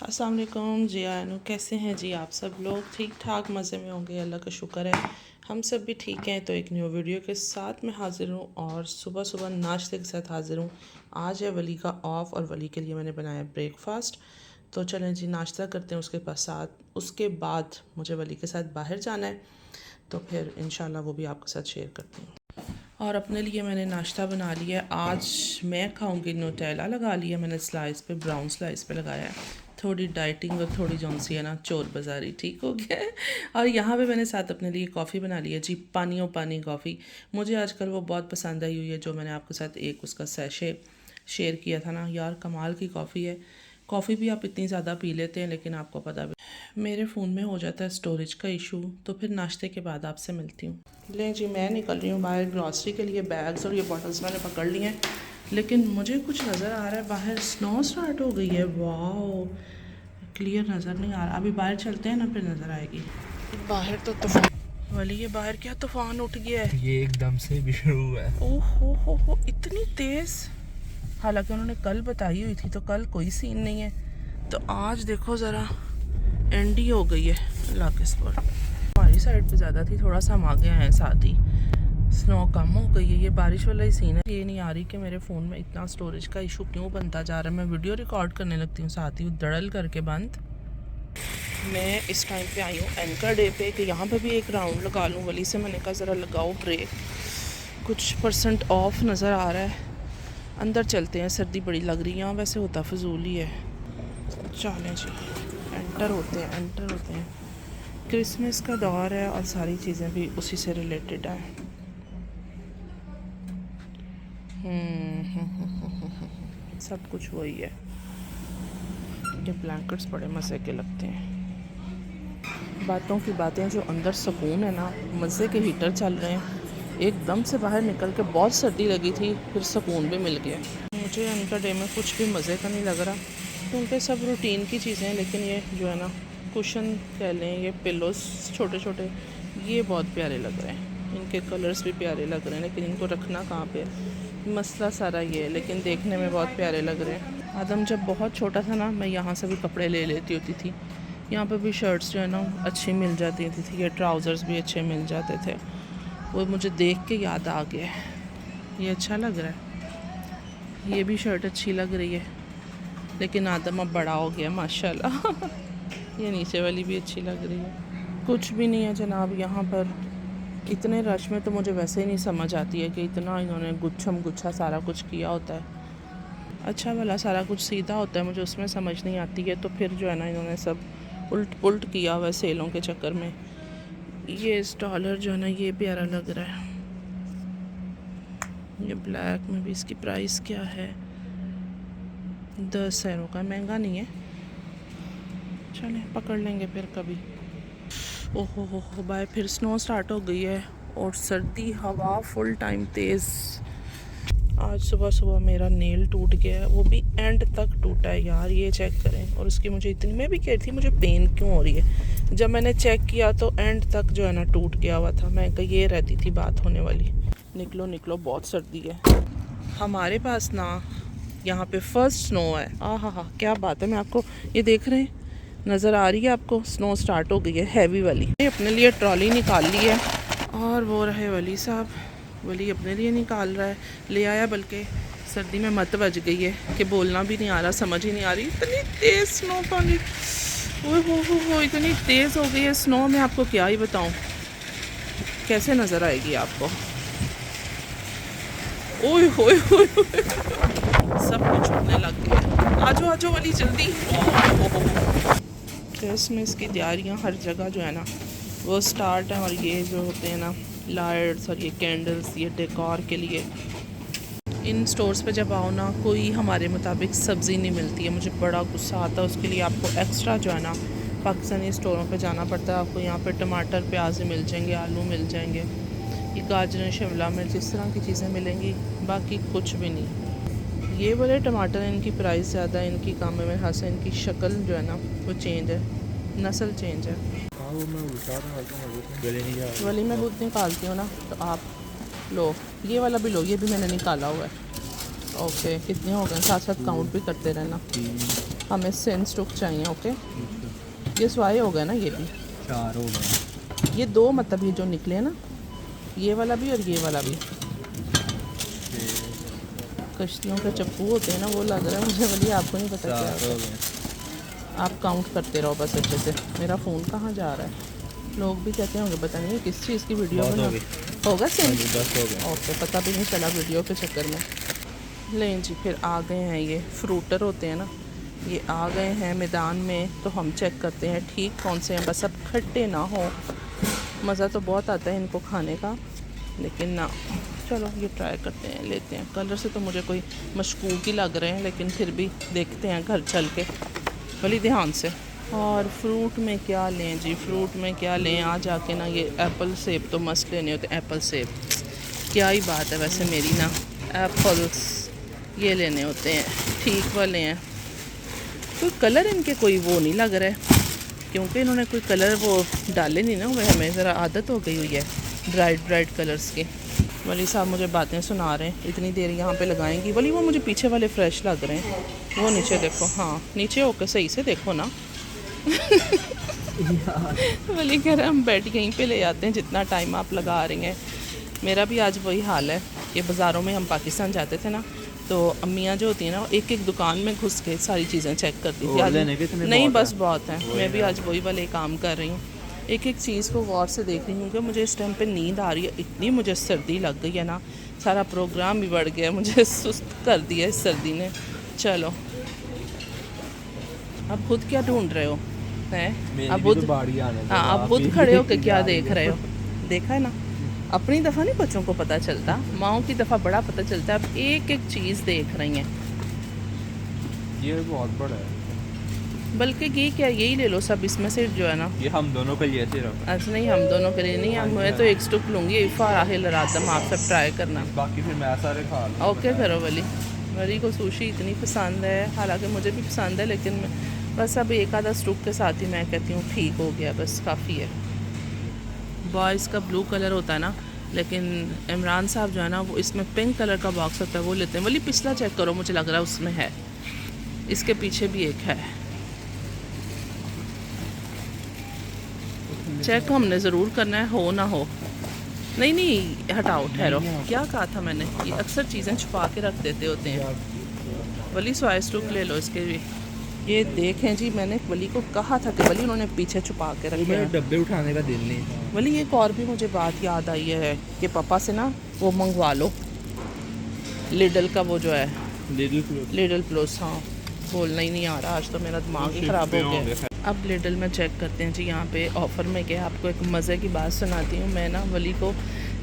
अस्सलाम वालेकुम जी आनू, कैसे हैं जी आप सब लोग? ठीक ठाक मज़े में होंगे, अल्लाह का शुक्र है हम सब भी ठीक हैं। तो एक न्यू वीडियो के साथ मैं हाज़िर हूँ और सुबह सुबह नाश्ते के साथ हाज़िर हूँ। आज है वली का ऑफ़ और वली के लिए मैंने बनाया ब्रेकफ़ास्ट। तो चलें जी नाश्ता करते हैं, उसके बाद मुझे वली के साथ बाहर जाना है, तो फिर इंशाल्लाह वो भी आपके साथ शेयर करती हूँ। और अपने लिए मैंने नाश्ता बना लिया। आज मैं खाऊंगी न्यूटेला लगा लिया मैंने, स्लाइस पे, ब्राउन स्लाइस पे लगाया है। थोड़ी डाइटिंग और थोड़ी जौन सी है ना चोर बाज़ारी ठीक हो गया है। और यहाँ पे मैंने साथ अपने लिए कॉफ़ी बना ली है जी, पानी कॉफ़ी। मुझे आजकल वो बहुत पसंद आई हुई है, जो मैंने आपके साथ एक उसका सैशे शेयर किया था ना यार, कमाल की कॉफ़ी है। कॉफ़ी भी आप इतनी ज़्यादा पी लेते हैं, लेकिन आपको पता भी मेरे फ़ोन में हो जाता है स्टोरेज का इशू। तो फिर नाश्ते के बाद आपसे मिलती हूँ। लें जी, मैं निकल रही हूँ बाहर ग्रॉसरी के लिए। बैग्स और ये बॉटल्स मैंने पकड़ लिए हैं, लेकिन मुझे कुछ नज़र आ रहा है बाहर स्नो स्टार्ट हो गई है। वाह, क्लियर नज़र नहीं आ रहा। अभी बाहर चलते हैं ना, फिर नज़र आएगी। बाहर तो तूफान वाली, ये बाहर क्या तूफान उठ गया है, ये एकदम से भी शुरू हुआ है। ओह हो इतनी तेज़। हालांकि उन्होंने कल बताई हुई थी, तो कल कोई सीन नहीं है। तो आज देखो ज़रा एंड ही हो गई है अल्लाह के सब्र। हमारी साइड पे ज़्यादा थी, थोड़ा सा हम आगे आए हैं, साथ ही स्नो कम हो गई है। ये बारिश वाला ही सीन है। ये नहीं आ रही कि मेरे फ़ोन में इतना स्टोरेज का इशू क्यों बनता जा रहा है। मैं वीडियो रिकॉर्ड करने लगती हूँ, साथ ही दड़ल करके बंद। मैं इस टाइम पे आई हूँ एंकर डे पे, कि यहाँ पे भी एक राउंड लगा लूँ। वली से मैंने कहा ज़रा लगाओ ब्रेक, कुछ % ऑफ नज़र आ रहा है। अंदर चलते हैं, सर्दी बड़ी लग रही है। यहाँ वैसे होता फजूल ही है। चलें जी, एंटर होते हैं। क्रिसमस का दौर है और सारी चीज़ें भी उसी से रिलेटेड है। सब कुछ वही है। ये ब्लैंकेट्स बड़े मज़े के लगते हैं। बातों की बातें, जो अंदर सुकून है ना, मज़े के हीटर चल रहे हैं। एकदम से बाहर निकल के बहुत सर्दी लगी थी, फिर सुकून भी मिल गया। मुझे एंकर डे में कुछ भी मज़े का नहीं लग रहा, क्योंकि सब रूटीन की चीज़ें हैं। लेकिन ये जो है ना, कुशन कह लें, ये पिलोस छोटे छोटे, ये बहुत प्यारे लग रहे हैं। इनके कलर्स भी प्यारे लग रहे हैं, लेकिन इनको रखना कहाँ पे है, मसला सारा ये है। लेकिन देखने में बहुत प्यारे लग रहे हैं। आदम जब बहुत छोटा था ना, मैं यहाँ से भी कपड़े ले लेती होती थी। यहाँ पर भी शर्ट्स जो है ना अच्छी मिल जाती थी, ये ट्राउज़र्स भी अच्छे मिल जाते थे। वो मुझे देख के याद आ गया, ये अच्छा लग रहा है। ये भी शर्ट अच्छी लग रही है, लेकिन आदम अब बड़ा हो गया माशाल्लाह। ये नीचे वाली भी अच्छी लग रही है। कुछ भी नहीं है जनाब यहाँ पर। इतने रश में तो मुझे वैसे ही नहीं समझ आती है कि इतना इन्होंने गुच्छा सारा कुछ किया होता है। अच्छा भला सारा कुछ सीधा होता है, मुझे उसमें समझ नहीं आती है। तो फिर जो है ना, इन्होंने सब उल्ट पुल्ट किया हुआ है सेलों के चक्कर में। ये स्टॉलर जो है ना, ये प्यारा लग रहा है। ये ब्लैक में भी, इसकी प्राइस क्या है? 10 यूरो का, महंगा नहीं है। चलें पकड़ लेंगे फिर कभी। ओहो हो बाय, फिर स्नो स्टार्ट हो गई है और सर्दी हवा फुल टाइम तेज़। आज सुबह सुबह मेरा नेल टूट गया है, वो भी एंड तक टूटा है यार, ये चेक करें। और उसकी मुझे इतनी, मैं भी कह रही थी मुझे पेन क्यों हो रही है। जब मैंने चेक किया तो एंड तक जो है ना टूट गया हुआ था। मैं कहा ये रहती थी बात होने वाली। निकलो बहुत सर्दी है हमारे पास ना। यहाँ पे फर्स्ट स्नो है। हाँ, क्या बात है। मैं आपको ये देख रहे हैं, नज़र आ रही है आपको, स्नो स्टार्ट हो गई है हैवी वाली। अपने लिए ट्रॉली निकाल ली है, और वो रहे वली साहब, वली अपने लिए निकाल रहा है, ले आया। बल्कि सर्दी में मत बज गई है कि बोलना भी नहीं आ रहा, समझ ही नहीं आ रही। इतनी तेज़ स्नो पानी, वो इतनी तेज़ हो गई है स्नो, मैं आपको क्या ही बताऊं, कैसे नज़र आएगी आपको। ओए सब कुछ उठने लग गया। आजो वाली जल्दी। क्रिसमस की तैयारियां हर जगह जो है ना वो स्टार्ट है। और ये जो होते हैं ना लाइट्स और ये कैंडल्स, ये डेकोर के लिए। इन स्टोर्स पे जब आओ ना, कोई हमारे मुताबिक सब्ज़ी नहीं मिलती है। मुझे बड़ा गुस्सा आता है। उसके लिए आपको एक्स्ट्रा जो है ना पाकिस्तानी स्टोरों पे जाना पड़ता है। आपको यहाँ पे टमाटर प्याज मिल जाएंगे, आलू मिल जाएंगे, ये गाजरें, शिमला मिर्च, इस तरह की चीज़ें मिलेंगी, बाकी कुछ भी नहीं। ये वाले टमाटर, इनकी प्राइस ज़्यादा है, इनकी कम है। मेरे हाथ से इनकी शक्ल जो है ना वो चेंज है, नस्ल चेंज है। वली मैं दूध निकालती हूँ ना, तो आप लो, ये वाला भी लो, ये भी मैंने निकाला हुआ है। ओके, कितने हो गए, साथ साथ काउंट भी करते रहना। हमें सेन स्टुक चाहिए। ओके, ये स्वाए हो गए ना, ये भी 4 हो गए। ये 2 मतलब ये जो निकले ना, ये वाला भी और ये वाला भी। कश्तियों के चप्पू होते हैं ना, वो लग रहा है मुझे। बोलिए आपको नहीं पता क्या होता है। आप काउंट करते रहो बस अच्छे से। मेरा फ़ोन कहाँ जा रहा है? लोग भी कहते होंगे पता नहीं किस चीज़ की वीडियो बना होगा सेम। 10 हो गए। ओके, पता भी नहीं चला वीडियो के चक्कर में। लें जी, फिर आ गए हैं ये फ्रूटर होते हैं ना, ये आ गए हैं मैदान में। तो हम चेक करते हैं ठीक कौन से हैं, बस अब खट्टे ना हो। मज़ा तो बहुत आता है इनको खाने का, लेकिन ना, चलो ये ट्राई करते हैं, लेते हैं। कलर से तो मुझे कोई मशकूक ही लग रहे हैं, लेकिन फिर भी देखते हैं घर चल के, बड़ी ध्यान से। और फ्रूट में क्या लें जी, फ्रूट में क्या लें? आ जाके ना ये एप्पल सेब तो मस्त लेने होते। एप्पल सेब क्या ही बात है वैसे मेरी ना। एप्पल्स ये लेने होते हैं, ठीक वाले हैं। कोई कलर इनके कोई वो नहीं लग रहा है, क्योंकि इन्होंने कोई कलर वो डाले नहीं ना हुए। हमें ज़रा आदत हो गई हुई है ब्राइट कलर्स की। वली साहब मुझे बातें सुना रहे हैं, इतनी देर यहाँ पे लगाएंगी। वली वो मुझे पीछे वाले फ्रेश लग रहे हैं, वो नीचे देखो। हाँ, नीचे होकर सही से देखो ना। वली कह रहे हम बैठ यहीं पे ले आते हैं जितना टाइम आप लगा रही हैं। मेरा भी आज वही हाल है कि बाज़ारों में हम पाकिस्तान जाते थे ना, तो अम्मियाँ जो होती हैं ना, एक एक दुकान में घुस के सारी चीज़ें चेक करती थी। आज नहीं, बस बहुत है। मैं भी आज वही वाले काम कर रही हूँ, एक एक चीज़ को गौर से देख रही हूँ कि मुझे इस टाइम पे नींद आ रही है। इतनी मुझे सर्दी लग गई है ना, सारा प्रोग्राम भी बढ़ गया, मुझे सुस्त कर दिया इस सर्दी ने। चलो, अब खुद क्या ढूंढ रहे हो? हैं अब खुद? हाँ, अब खुद खड़े हो के क्या देख रहे हो? देखा है ना, अपनी दफ़ा नहीं बच्चों को पता चलता, माओं की दफ़ा बड़ा पता चलता है। अब एक एक चीज़ देख रही हैं। ये बहुत बड़ा है, बल्कि ये क्या, यही ले लो सब इसमें से जो है ना। ये हम दोनों के लिए सिर्फ। अच्छा नहीं, हम दोनों के लिए नहीं, हम मैं तो एक स्टुक लूँगी। फ़ाराहिल रातम, आप सब ट्राई करना। बाकी फिर मैं सारे खा लूँ। ओके करो। वली को सुशी इतनी पसंद है, हालांकि मुझे भी पसंद है, लेकिन बस अब एक आधा स्टुक के साथ ही मैं कहती हूँ ठीक हो गया, बस काफ़ी है। बॉयज़ का ब्लू कलर होता है ना, लेकिन इमरान साहब जो है ना, वो इसमें पिंक कलर का बॉक्स होता है, वो लेते हैं। वली पिछला चेक करो, मुझे लग रहा है उसमें है। इसके पीछे भी एक है, चेक हमने ज़रूर करना है, हो ना हो। नहीं हटाओ, ठहरो, क्या कहा था मैंने? ये अक्सर चीज़ें छुपा के रख देते होते हैं। वली स्वाय स्टुक ले लो इसके भी। ये देखें जी, मैंने वली को कहा था कि वली उन्होंने पीछे छुपा के रखे हैं। डब्बे उठाने का दिल नहीं। वली एक और भी मुझे बात याद आई है कि पापा से ना वो मंगवा लो, लिडल का वो जो है, लिडल प्लस। हाँ, बोलना ही नहीं आ रहा, आज तो मेरा दिमाग ही ख़राब हो गया। अब लिडल में चेक करते हैं जी, यहाँ पे ऑफ़र में क्या। आपको एक मज़े की बात सुनाती हूँ। मैं ना वली को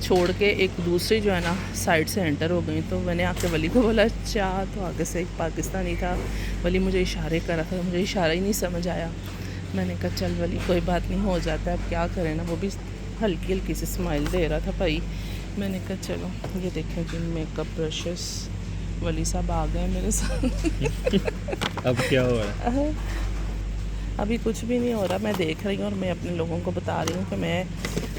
छोड़ के एक दूसरी जो है ना साइड से एंटर हो गई, तो मैंने आके वली को बोला चाह, तो आगे से एक पाकिस्तानी था। वली मुझे इशारे कर रहा था, मुझे इशारा ही नहीं समझ आया। मैंने कहा चल वली कोई बात नहीं, हो जाता है, अब क्या करें ना। वो भी हल्की हल्की सी स्माइल दे रहा था भाई। मैंने कहा चलो, ये देखें कि मेकअप ब्रशेस वली साहब आ गए मेरे साथ। अब क्या हो रहा है? अभी कुछ भी नहीं हो रहा, मैं देख रही हूँ और मैं अपने लोगों को बता रही हूँ कि मैं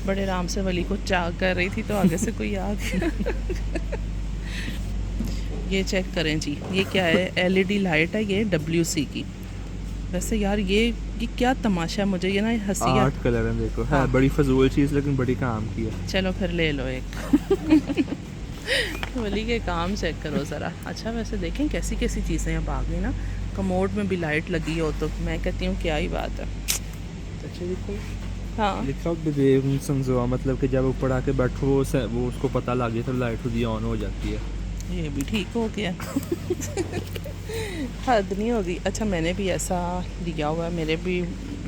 बड़े आराम से वली को चाह कर रही थी, तो आगे से कोई आ गया। ये चेक करें जी, ये क्या है? LED लाइट है, ये WC की। वैसे यार ये क्या तमाशा है, मुझे ये ना हंसी 8 कलर है, देखो। हाँ। है बड़ी फजूल चीज़, लेकिन बड़ी काम की है। चलो फिर ले लो एक। वली के काम चेक करो ज़रा। अच्छा वैसे देखें कैसी कैसी चीज़ें अब आ गई ना, कमोड में भी लाइट लगी हो, तो मैं कहती हूँ क्या ही बात है। हाँ, लिखा बेबी समझो, मतलब कि जब ऊपर आके बैठो वो उसको पता लग गया, तो लाइट खुद ही ऑन हो जाती है। ये भी ठीक हो गया। हद नहीं होगी। अच्छा मैंने भी ऐसा लिया हुआ है, मेरे भी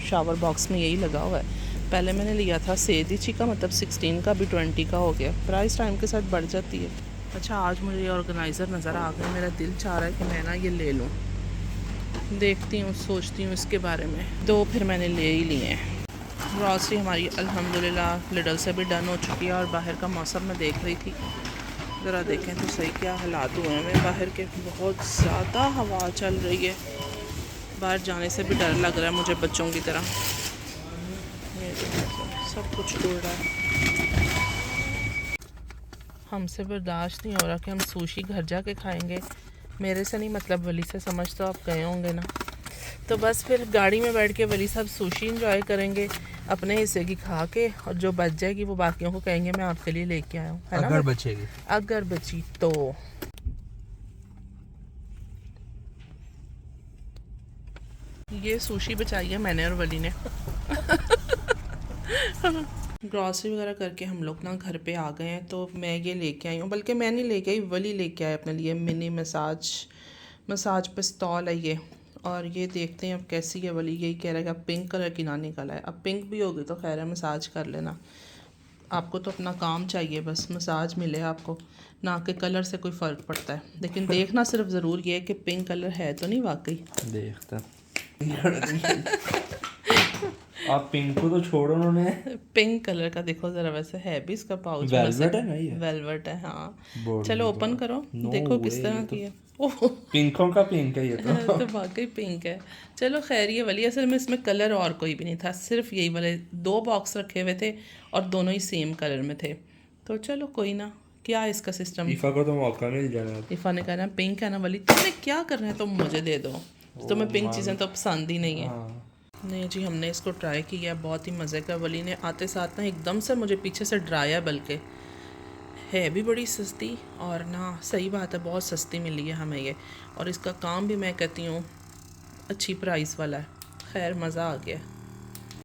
शावर बॉक्स में यही लगा हुआ है। पहले मैंने लिया था सेदिची का, मतलब 16 का, भी 20 का हो गया। प्राइस टाइम के साथ बढ़ जाती है। अच्छा आज मुझे ये ऑर्गेनाइज़र नज़र आ गया, मेरा दिल चाह रहा है कि मैं ना ये ले लूँ। देखती हूँ, सोचती हूँ इसके बारे में। 2 फिर मैंने ले ही लिए हैं। ग्रॉसरी हमारी अल्हम्दुलिल्लाह लिडल से भी डन हो चुकी है। और बाहर का मौसम मैं देख रही थी, ज़रा देखें तो सही क्या हालात हुए हैं बाहर के। बहुत ज़्यादा हवा चल रही है, बाहर जाने से भी डर लग रहा है मुझे बच्चों की तरह। ये सब कुछ उड़ रहा है। हमसे बर्दाश्त नहीं हो रहा कि हम सुशी घर जाके खाएंगे। मेरे से नहीं, मतलब वली से, समझ तो आप गए होंगे ना। तो बस फिर गाड़ी में बैठ के वली साहब सुशी इंजॉय करेंगे अपने हिस्से की खा के, और जो बच जाएगी वो बाकियों को कहेंगे मैं आपके लिए लेके आया हूँ, है ना? अगर बचेगी, अगर बची तो। ये सुशी बचाई है मैंने और वली ने। ग्रॉसरी वगैरह करके हम लोग ना घर पे आ गए हैं। तो मैं ये लेके आई हूँ, बल्कि मैं नहीं लेके आई, वली लेके आए अपने लिए मिनी मसाज पिस्तौल है ये। और ये देखते हैं अब कैसी है। वली यही कह रहा है कि अब पिंक कलर की ना निकल आए। अब पिंक भी होगी तो खैर है, मसाज कर लेना। आपको तो अपना काम चाहिए, बस मसाज मिले आपको, ना कि कलर से कोई फ़र्क पड़ता है। लेकिन देखना सिर्फ ज़रूर ये है कि पिंक कलर है तो नहीं वाकई। देखता आप पिंक को तो छोड़ो, उन्होंने पिंक कलर का देखो ज़रा, वैसे है भी इसका पाउच, वेलवेट है ना ये? वेलवेट है हाँ। बॉडी चलो ओपन करो, देखो किस तरह की है। ओह पिंकों का पिंक है ये तो। तो वाकई पिंक है। चलो खैर, ये वाली असल में इसमें कलर और कोई भी नहीं था, सिर्फ यही वाले 2 बॉक्स रखे हुए थे और दोनों ही सेम कलर में थे। तो चलो कोई ना, क्या है इसका सिस्टम। ईफा को तो मौका मिल जाना। ईफा ने कहना पिंक है ना वाली, तुम्हें क्या करना है, तुम मुझे दे दो, तुम्हें पिंक चीज़ें तो पसंद ही नहीं है। नहीं जी, हमने इसको ट्राई किया, बहुत ही मज़े का। वली ने आते साथ ना एकदम से मुझे पीछे से डराया, बल्कि है भी बड़ी सस्ती, और ना सही बात है बहुत सस्ती मिली है हमें ये, और इसका काम भी मैं कहती हूँ अच्छी प्राइस वाला है। खैर मज़ा आ गया।